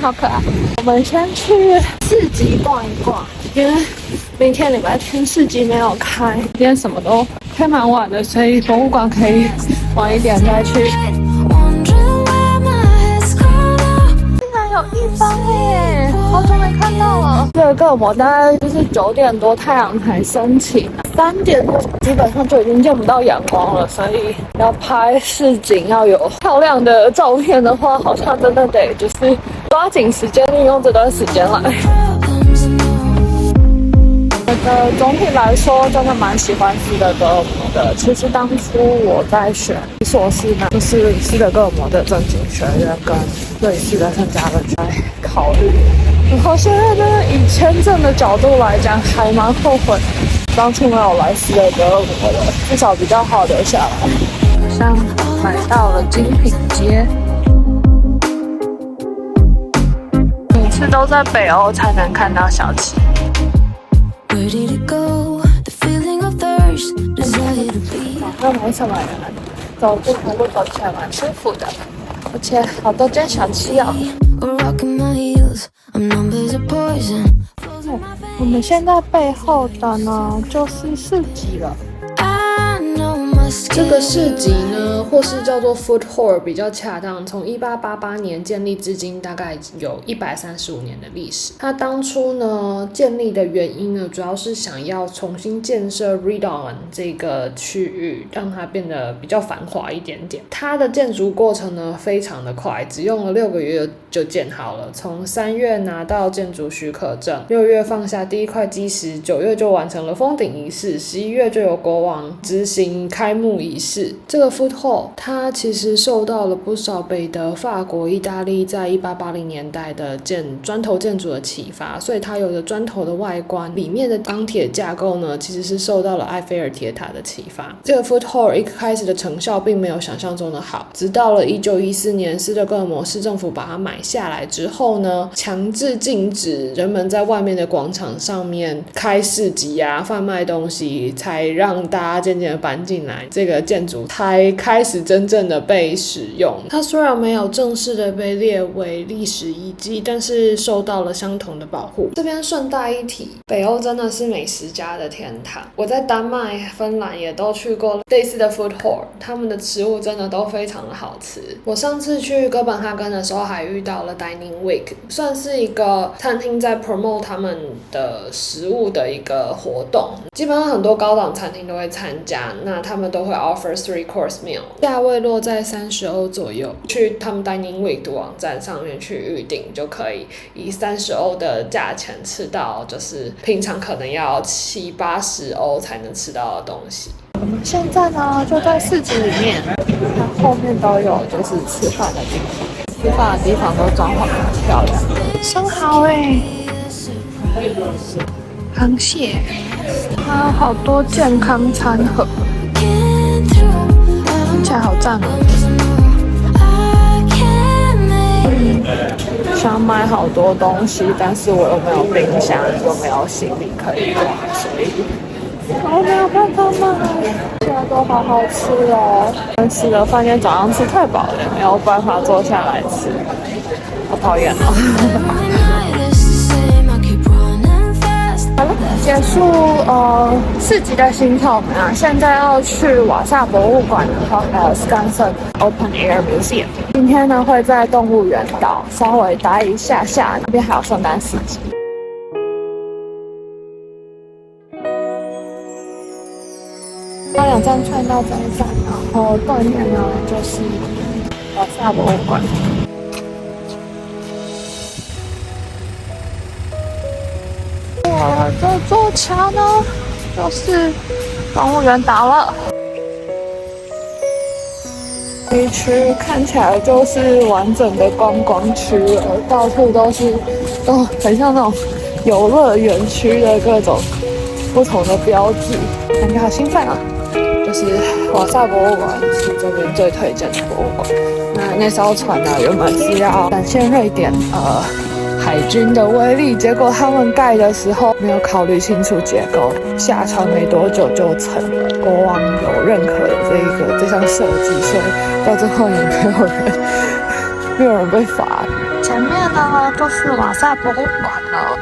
好可爱。我们先去市集逛一逛，因为明天礼拜天市集没有开，今天什么都开蛮晚的，所以博物馆可以晚一点再去。竟然有一方耶！好久没看到了。这个各模大概就是9点多太阳才升起，3点多基本上就已经见不到阳光了，所以要拍市景要有漂亮的照片的话，好像真的得就是抓紧时间利用这段时间来。总体来说，真的蛮喜欢斯德哥尔摩的。其实当初我在选硕士呢，就是斯德哥尔摩的政经学院跟瑞士的圣加仑在考虑。然后现在呢，以签证的角度来讲，还蛮后悔当初没有来斯德哥尔摩的，至少比较好留下来。好像买到了精品街。每次都在北欧才能看到小七。早上没什么人，走路徒步走起来蛮舒服的，而且好多间小七哦。我们现在背后的呢，就是市集了。这个市集呢，或是叫做 food hall 比较恰当，从1888年建立至今，大概有135年的历史。它当初呢建立的原因呢，主要是想要重新建设 Redon 这个区域，让它变得比较繁华一点点。它的建筑过程呢非常的快，只用了6个月就建好了。从3月拿到建筑许可证，6月放下第一块基石，9月就完成了封顶仪式，11月就有国王执行开幕仪式。这个 food hall 它其实受到了不少北德、法国、意大利在1880年代的砖头建筑的启发，所以它有着砖头的外观，里面的钢铁架构呢其实是受到了埃菲尔铁塔的启发。这个 food hall 一开始的成效并没有想象中的好，直到了1914年斯德哥尔摩市政府把它买下来之后呢，强制禁止人们在外面的广场上面开市集啊、贩卖东西，才让大家渐渐的搬进来，这个建筑才开始真正的被使用。它虽然没有正式的被列为历史遗迹，但是受到了相同的保护。这边顺带一提，北欧真的是美食家的天堂。我在丹麦、芬兰也都去过类似的 food hall， 他们的食物真的都非常的好吃。我上次去哥本哈根的时候还遇到了 Dining Week， 算是一个餐厅在 promote 他们的食物的一个活动，基本上很多高档餐厅都会参加，那他们都会 offer 3-course meal， 价位落在30欧左右。去他们 Dining Week 的网站上面去预订，就可以以30欧的价钱吃到就是平常可能要70-80欧才能吃到的东西。我们现在呢就在市集里面，它后面都有就是吃饭的地方，吃饭的地方都装潢很漂亮。生蚝螃蟹，还有好多健康餐盒，听起来好赞哦。想买好多东西，但是我又没有冰箱，又没有行李可以装，所以我没有办法买。现在都好好吃哦，但是的饭店早上吃太饱了，没有办法坐下来吃，好讨厌哦。好了，结束市集的行程啊，现在要去瓦萨博物馆，然后还有 Skansen Open Air Museum。今天呢会在动物园岛稍微待一下下，那边还有圣诞市集。花两站串到这一站，然后对面呢就是瓦萨博物馆。这座桥呢，就是动物园岛了。这一区看起来就是完整的观光区了，到处都是，很像那种游乐园区的各种不同的标志，感觉好兴奋啊！就是瓦萨博物馆是这边最推荐的博物馆。那艘船呢，原本是要展现瑞典海军的威力，结果他们盖的时候没有考虑清楚结构，下船没多久就沉了。国王有认可这项设计，所以到最后也没有人被罚。这前面呢就是瓦萨博物馆了。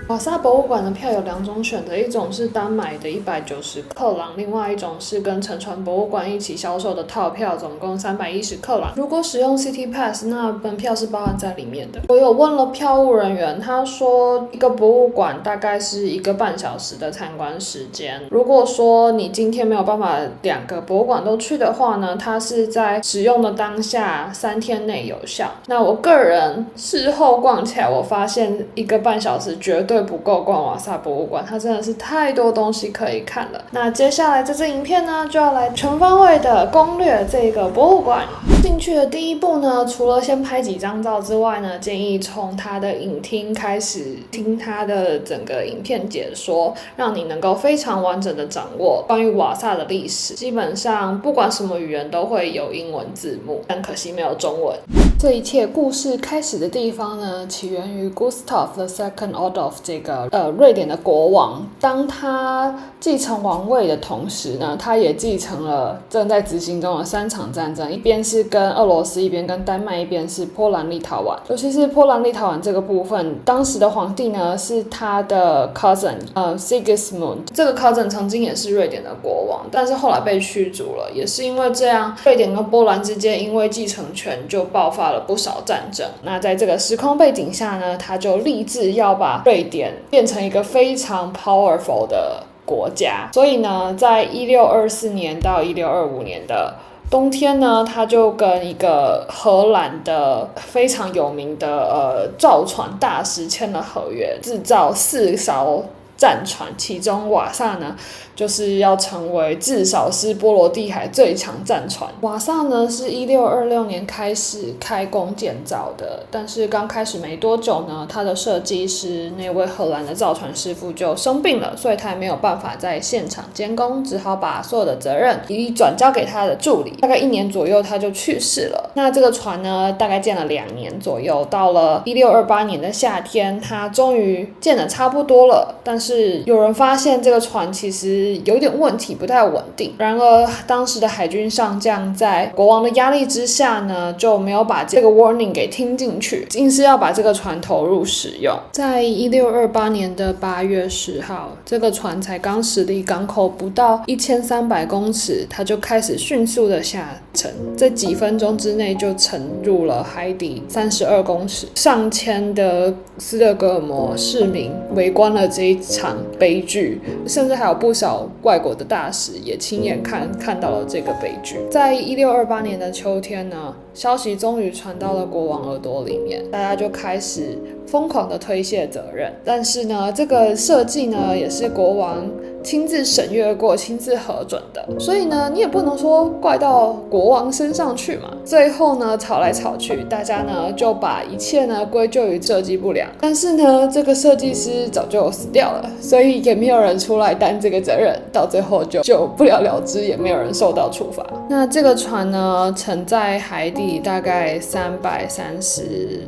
瓦萨博物馆的票有2种选择，一种是单买的190克朗，另外一种是跟沉船博物馆一起销售的套票，总共310克朗。如果使用 City Pass， 那门票是包含在里面的。我有问了票务人员，他说一个博物馆大概是1个半小时的参观时间。如果说你今天没有办法2个博物馆都去的话呢，它是在使用的当下3天内有效。那我个人事后逛起来，我发现1个半小时绝对不够逛瓦萨博物馆，它真的是太多东西可以看了。那接下来这支影片呢，就要来全方位的攻略这个博物馆。进去的第一步呢，除了先拍几张照之外呢，建议从它的影厅开始听它的整个影片解说，让你能够非常完整的掌握关于瓦萨的历史。基本上不管什么语言都会有英文字幕，但可惜没有中文。这一切故事开始的地方呢，起源于 Gustav II Adolf 这个瑞典的国王。当他继承王位的同时呢，他也继承了正在执行中的3场战争，一边是跟俄罗斯，一边跟丹麦，一边是波兰立陶宛。尤其是波兰立陶宛这个部分，当时的皇帝呢是他的 cousin Sigismund， 这个 cousin 曾经也是瑞典的国王，但是后来被驱逐了。也是因为这样，瑞典跟波兰之间因为继承权就爆发了不少战争。那在这个时空背景下呢，他就立志要把瑞典变成一个非常 powerful 的国家。所以呢，在1624年到1625年的冬天呢，他就跟一个荷兰的非常有名的造船大师签了合约，制造4艘战船，其中瓦萨呢就是要成为至少是波罗的海最强战船。瓦萨呢是1626年开始开工建造的，但是刚开始没多久呢，他的设计师那位荷兰的造船师傅就生病了，所以他也没有办法在现场监工，只好把所有的责任一一转交给他的助理。大概1年左右他就去世了。那这个船呢大概建了2年左右，到了1628年的夏天，他终于建得差不多了，但是有人发现这个船其实有点问题，不太稳定。然而当时的海军上将在国王的压力之下呢，就没有把这个 warning 给听进去，硬是要把这个船投入使用。在1628年的8月10号，这个船才刚驶离港口不到1300公尺，它就开始迅速的下沉，在几分钟之内就沉入了海底32公尺。上千的斯德哥尔摩市民围观了这一场悲剧，甚至还有不少外国的大使也亲眼看到了这个悲剧。在1628年的秋天呢，消息终于传到了国王耳朵里面，大家就开始疯狂的推卸责任。但是呢，这个设计呢也是国王亲自审阅过、亲自核准的，所以呢，你也不能说怪到国王身上去嘛。最后呢，吵来吵去，大家呢就把一切呢归咎于设计不良。但是呢，这个设计师早就死掉了，所以也没有人出来担这个责任，到最后就不了了之，也没有人受到处罚。那这个船呢，沉在海底大概330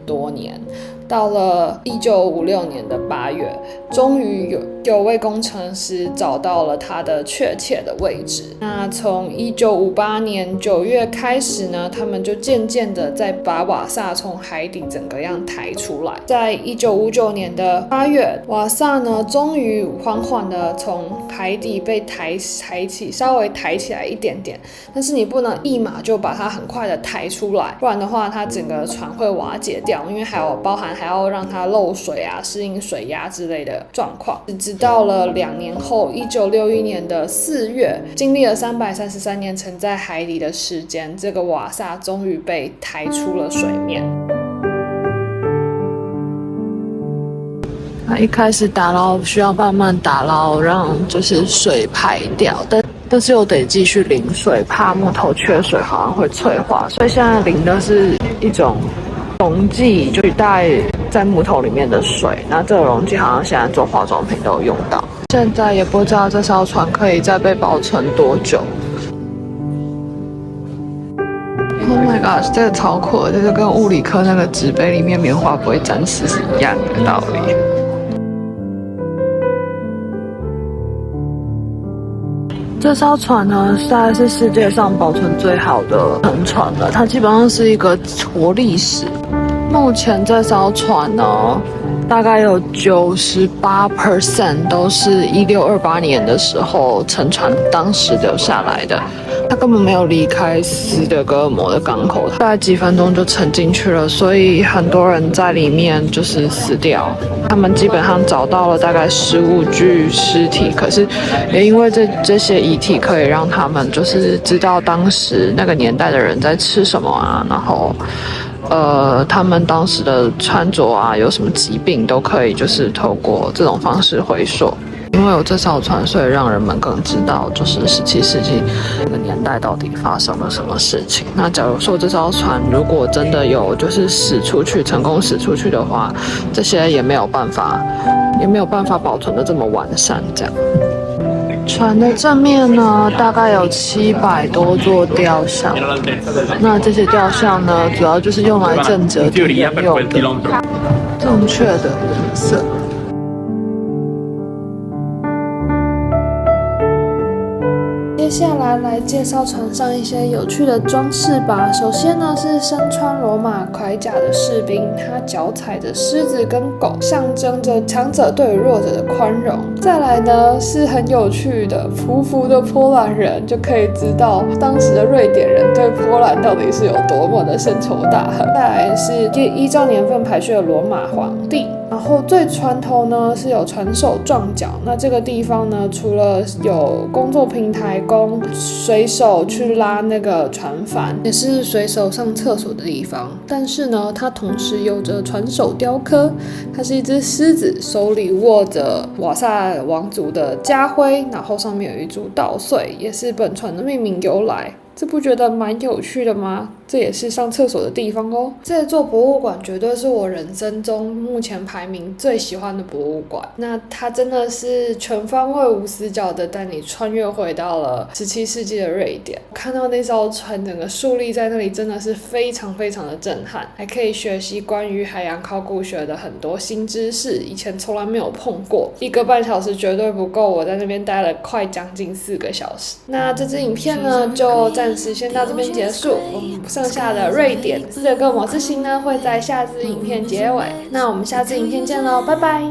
多年。到了1956年的8月，终于有位工程师找到了它的确切的位置。那从1958年9月开始呢，他们就渐渐的在把瓦萨从海底整个样抬出来。在1959年的8月，瓦萨呢终于缓缓的从海底被抬起，稍微抬起来一点点。但是你不能一马就把它很快的抬出来，不然的话它整个船会瓦解掉，因为还要让它漏水啊，适应水压之类的状况。直到了2年后，1961年的4月，经历了333年沉在海底的时间，这个瓦萨终于被抬出了水面。一开始打捞需要慢慢打捞，让就是水排掉，但是又得继续淋水，怕木头缺水好像会脆化，所以现在淋的是一种溶剂，就带在木头里面的水。那这个溶剂好像现在做化妆品都有用到。现在也不知道这艘船可以再被保存多久。Oh my god， 这个超酷的，这就跟物理课那个纸杯里面棉花不会沾湿是一样的道理。这艘船呢，大概是世界上保存最好的沉船了，它基本上是一个活历史。目前这艘船呢，大概有98% 都是1628年的时候沉船当时留下来的，它根本没有离开斯德哥尔摩的港口，大概几分钟就沉进去了，所以很多人在里面就是死掉。他们基本上找到了大概15具尸体，可是也因为这些遗体可以让他们就是知道当时那个年代的人在吃什么啊，然后他们当时的穿着啊，有什么疾病都可以，就是透过这种方式回溯。因为有这艘船，所以让人们更知道，就是17世纪那个年代到底发生了什么事情。那假如说这艘船如果真的有就是成功驶出去的话，这些也没有办法保存的这么完善，这样。船的正面呢，大概有700多座雕像。那这些雕像呢，主要就是用来正折敌人用的，正确的颜色。接下来介绍船上一些有趣的装饰吧。首先呢是身穿罗马铠甲的士兵，他脚踩着狮子跟狗，象征着强者对于弱者的宽容。再来呢是很有趣的匍匐的波兰人，就可以知道当时的瑞典人对波兰到底是有多么的深仇大恨。再来是依照年份排序的罗马皇帝。然后最船头呢是有船首撞角，那这个地方呢，除了有工作平台供水手去拉那个船帆，也是水手上厕所的地方。但是呢，它同时有着船首雕刻，它是一只狮子，手里握着瓦萨王族的家徽，然后上面有一株稻穗，也是本船的命名由来。这不觉得蛮有趣的吗？这也是上厕所的地方哦。这座博物馆绝对是我人生中目前排名最喜欢的博物馆。那它真的是全方位无死角的带你穿越回到了17世纪的瑞典。看到那艘船整个竖立在那里，真的是非常非常的震撼，还可以学习关于海洋考古学的很多新知识，以前从来没有碰过。1个半小时绝对不够，我在那边待了快将近4个小时。那这支影片呢，就暂时先到这边结束。我们剩下的瑞典斯德哥尔摩之行呢，会在下支影片结尾。那我们下支影片见喽，拜拜。